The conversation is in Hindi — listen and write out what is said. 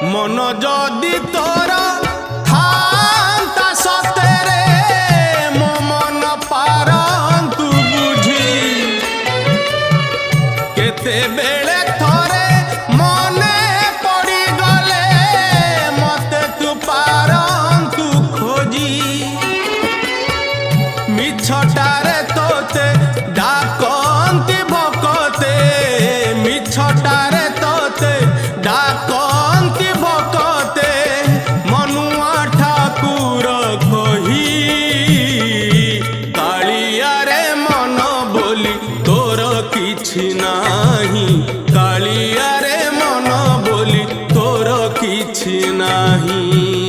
मन जदि तोर थांता सतेरे मो मन पारंतु बुझी केते बेले थोरे मने पड़ी गले मते तू पारंतु खोजी मिछटारे तोते डाकंती भकते मिछटारे तोते डाकंती भकते मनुआ ठाकुर कही कालिया रे मन बोली तोर किछि नाही कालिया रे मन बोली तोर किछि नाही।